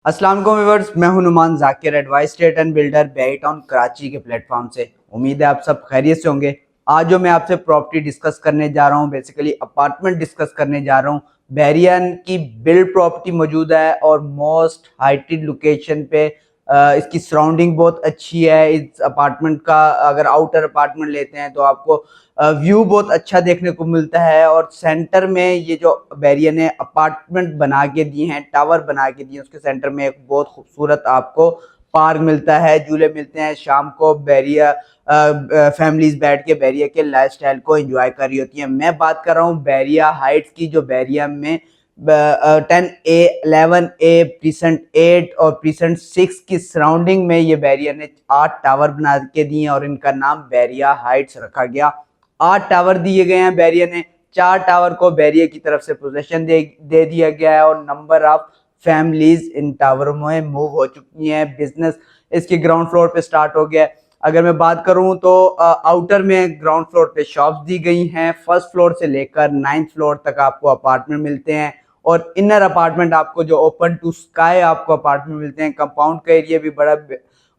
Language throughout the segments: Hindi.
अस्सलाम वालेकुम व्यूअर्स, मैं हूं Numan Zakir, advice state and builder Bahria town Karachi के प्लेटफॉर्म से। उम्मीद है आप सब खैरियत से होंगे। आज जो मैं आपसे प्रॉपर्टी डिस्कस करने जा रहा हूं, बेसिकली अपार्टमेंट डिस्कस करने जा रहा हूं। बैरियन की बिल्ड प्रॉपर्टी मौजूद है और मोस्ट हाइटेड लोकेशन पे। इसकी सराउंडिंग बहुत अच्छी है। इस अपार्टमेंट का अगर आउटर अपार्टमेंट लेते हैं तो आपको व्यू बहुत अच्छा देखने को मिलता है। और सेंटर में ये जो बैरियन ने अपार्टमेंट बना के दिए हैं, टावर बना के दिए हैं, उसके सेंटर में एक बहुत खूबसूरत आपको पार्क मिलता है, झूले मिलते हैं। शाम को बैरिया फैमिलीज बैठ के बैरिया के लाइफस्टाइल को एंजॉय कर रही होती हैं। मैं बात कर रहा हूँ बैरिया हाइट्स की, जो बैरिया में 10A 11A प्रीसेंट 8 और प्रीसेंट 6 की सराउंडिंग में ये बैरिया ने 8 टावर बना के दिए हैं और इनका नाम बैरिया हाइट्स रखा गया। 8 टावर दिए गए हैं बैरिया ने। 4 टावर को बैरिया की तरफ से पोजीशन दे दिया गया है और नंबर ऑफ फैमिलीज इन टावरों में मूव हो चुकी हैं। बिजनेस इसके ग्राउंड फ्लोर पे स्टार्ट हो गया है। अगर मैं बात करूं तो आउटर में ग्राउंड फ्लोर पे शॉप्स दी गई हैं। फर्स्ट फ्लोर से लेकर 9th फ्लोर तक आपको अपार्टमेंट मिलते हैं और इनर अपार्टमेंट आपको जो ओपन टू स्काई आपको अपार्टमेंट मिलते हैं। कंपाउंड का एरिया भी बड़ा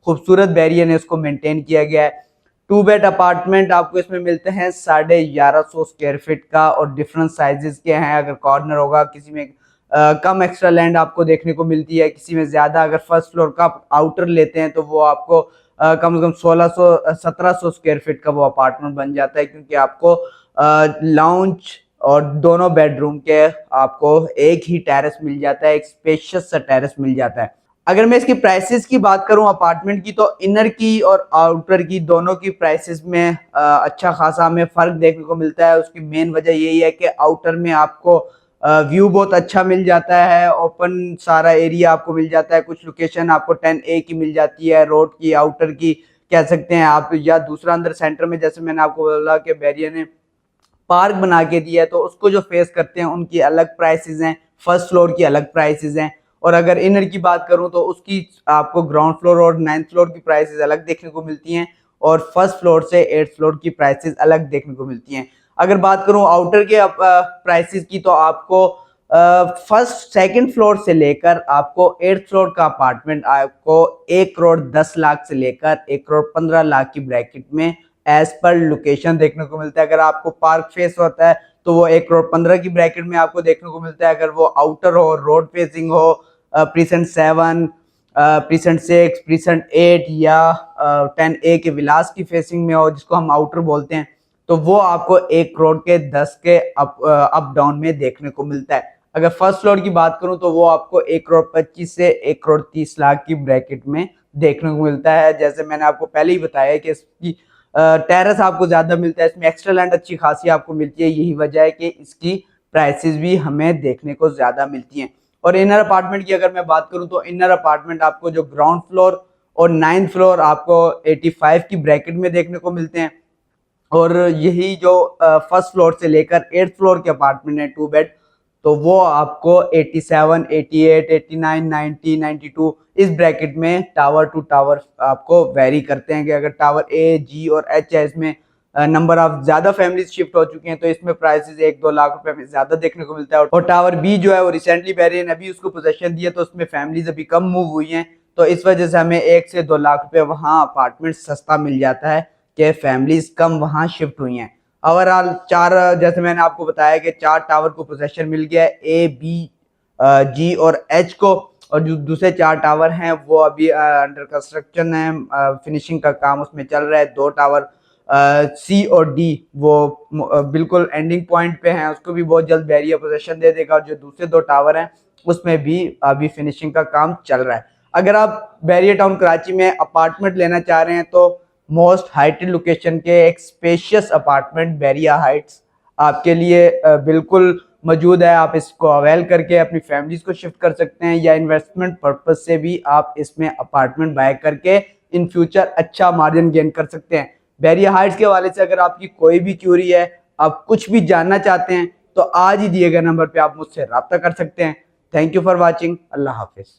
खूबसूरत बैरिया ने इसको मेंटेन किया गया है। 2 बेड अपार्टमेंट आपको इसमें मिलते हैं 1150 स्क्वायर फीट का और डिफरेंट साइजेस के हैं। अगर कॉर्नर होगा, किसी में कम एक्स्ट्रा लैंड आपको देखने को मिलती है, किसी में ज्यादा। अगर फर्स्ट फ्लोर का आउटर लेते हैं तो वो आपको कम से कम 1700 स्क्वायर फीट का वो अपार्टमेंट बन जाता है, क्योंकि आपको लाउंज और दोनों बेडरूम के आपको एक ही टेरेस मिल जाता है, एक स्पेशियस सा टेरेस मिल जाता है। अगर मैं इसकी प्राइसेस की बात करूं अपार्टमेंट की, तो इनर की और आउटर की दोनों की प्राइसेस में अच्छा खासा हमें फर्क देखने को मिलता है। उसकी मेन वजह यही है कि आउटर में आपको व्यू बहुत अच्छा मिल जाता है, ओपन सारा एरिया आपको मिल जाता है। कुछ लोकेशन आपको 10A की मिल जाती है, रोड की, आउटर की कह सकते हैं आप, या दूसरा अंदर सेंटर में जैसे मैंने आपको बोला कि बैरिया ने पार्क बना के दिया है, तो उसको जो फेस करते हैं उनकी अलग प्राइसेस हैं, फर्स्ट फ्लोर की अलग प्राइसेस हैं। और अगर इनर की बात करूं तो उसकी आपको ग्राउंड फ्लोर और 9th फ्लोर की प्राइसेस अलग देखने को मिलती हैं और फर्स्ट फ्लोर से 8th फ्लोर की प्राइसेस अलग देखने को मिलती हैं। अगर बात करूं आउटर के प्राइसेस की, तो आपको फर्स्ट सेकंड फ्लोर से लेकर आपको 8th फ्लोर का अपार्टमेंट आपको 1 करोड़ 10 लाख से लेकर 1 करोड़ 15 लाख की ब्रैकेट में एज पर लोकेशन देखने को मिलता है। अगर आपको पार्क फेस होता है तो वो 1 करोड़ 15 की ब्रैकेट में आपको देखने को मिलता है। अगर वो आउटर हो, रोड फेसिंग हो, प्रीसेंट 7, प्रीसेंट 6, प्रीसेंट 8 या 10A के विलास की फेसिंग में हो, जिसको हम आउटर बोलते हैं, तो वो आपको 1 करोड़ 10 के अप डाउन में देखने को मिलता है। अगर फर्स्ट फ्लोर की बात करूं तो वो आपको 1 करोड़ 25 से 1 करोड़ 30 लाख की ब्रैकेट में देखने को मिलता है। जैसे मैंने आपको पहले ही बताया कि इसकी टेरेस आपको ज्यादा मिलता है, इसमें एक्स्ट्रा लैंड अच्छी खासी आपको मिलती है। यही वजह है कि इसकी प्राइसेस भी हमें देखने को ज्यादा मिलती हैं। और इनर अपार्टमेंट की अगर मैं बात करूं तो इनर अपार्टमेंट आपको जो ग्राउंड फ्लोर और 9th फ्लोर आपको 85 की ब्रैकेट में देखने को मिलते हैं। और यही जो फर्स्ट फ्लोर से लेकर 8th फ्लोर के अपार्टमेंट है 2 बेड, तो वो आपको 87, 88, 89, 90, 92 इस ब्रैकेट में टावर टू टावर आपको वेरी करते हैं। कि अगर टावर A, G और H है, इसमें नंबर ऑफ ज्यादा फैमिलीज शिफ्ट हो चुके हैं, तो इसमें प्राइसेस 1-2 लाख रुपए में ज्यादा देखने को मिलता है। और टावर B जो है वो रिसेंटली बैरिया ने अभी उसको पोजीशन दिया, तो उसमें फैमिलीज अभी कम मूव हुई हैं, तो इस वजह से हमें 1 से 2 लाख रुपए वहाँ अपार्टमेंट सस्ता मिल जाता है कि फैमिलीज कम वहाँ शिफ्ट हुई हैं। ओवरऑल 4, जैसे मैंने आपको बताया कि 4 टावर को पोजेशन मिल गया है, A, B, G और H को। और जो दूसरे 4 टावर हैं वो अभी अंडर कंस्ट्रक्शन है, फिनिशिंग का काम उसमें चल रहा है। 2 टावर C और D वो बिल्कुल एंडिंग पॉइंट पे हैं, उसको भी बहुत जल्द बैरिया पोजेशन दे देगा। और जो दूसरे 2 टावर हैं उसमें भी अभी फिनिशिंग का काम चल रहा है। अगर आप बैरिया टाउन कराची में अपार्टमेंट लेना चाह रहे हैं तो मोस्ट हाइटेड लोकेशन के एक स्पेशियस अपार्टमेंट बैरिया हाइट्स आपके लिए बिल्कुल मौजूद है। आप इसको अवेल करके अपनी फैमिलीज को शिफ्ट कर सकते हैं, या इन्वेस्टमेंट पर्पज से भी आप इसमें अपार्टमेंट बाय करके इन फ्यूचर अच्छा मार्जिन गेन कर सकते हैं। बैरिया हाइट्स के हवाले से अगर आपकी कोई भी क्यूरी है, आप कुछ भी जानना चाहते हैं, तो आज ही दिए गए नंबर पे आप मुझसे रब्ता कर सकते हैं। Thank you for watching. Allah Hafiz.